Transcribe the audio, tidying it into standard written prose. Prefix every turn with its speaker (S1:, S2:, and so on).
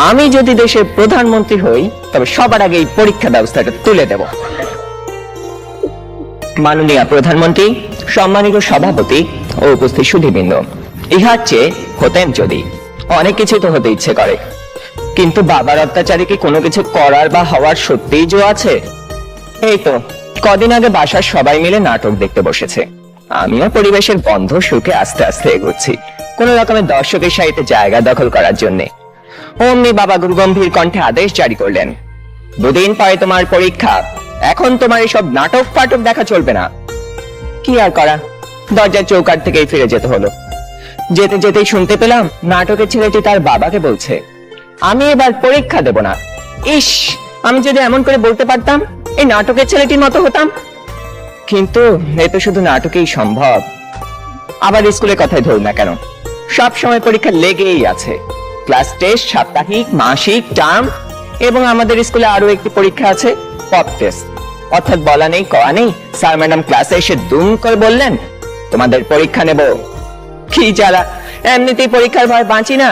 S1: আমি যদি দেশের প্রধানমন্ত্রী হই তবে সবার আগে এই পরীক্ষা ব্যবস্থাটা তুলে দেব। মাননীয় প্রধানমন্ত্রী, সম্মানিত সভাপতি ও উপস্থিত সুধীবৃন্দ, ইহার চেয়ে হতেন যদি অনেক কিছু তো হতে ইচ্ছে করে, কিন্তু বাবার অত্যাচারে কি কোনো কিছু করার বা হওয়ার সত্যিই জো আছে? এই তো কদিন আগে বাসার সবাই মিলে নাটক দেখতে বসেছে, আমিও পরিবেশের বন্ধ সুখে আস্তে আস্তে এগোচ্ছি কোন রকমের দর্শকের সাহিত্যে জায়গা দখল করার জন্য। অমনি বাবা গুরুগম্ভীর কণ্ঠে আদেশ জারি করলেন, দুদিন পরে তোমার পরীক্ষা, এখন তোমার এসব নাটক ফাটক দেখা চলবে না। কি আর করা, দরজার চৌকাঠ থেকেই ফিরে যেতে হলো। যেতে যেতেই শুনতে পেলাম নাটকের ছেলেটি তার বাবাকে বলছে, আমি এবার পরীক্ষা দেব না। ইস, আমি যদি এমন করে বলতে পারতাম, এই নাটকের ছেলেটির মতো হতাম। কিন্তু এ তো শুধু নাটকেই সম্ভব। আবার স্কুলের কথাই ধরুন না কেন, সব সময় পরীক্ষা লেগেই আছে। ক্লাস টেস্ট, সাপ্তাহিক, মাসিক, টার্ম, এবং আমাদের স্কুলে আরো একটি পরীক্ষা আছে, পপ টেস্ট। অর্থাৎ বলা নেই কওয়া নেই, স্যার ম্যাডাম ক্লাসে এসে দুম করে বললেন, তোমাদের পরীক্ষা নেব। কি জ্বালা, এমনিতেই পরীক্ষার ভয় বাঁচি না।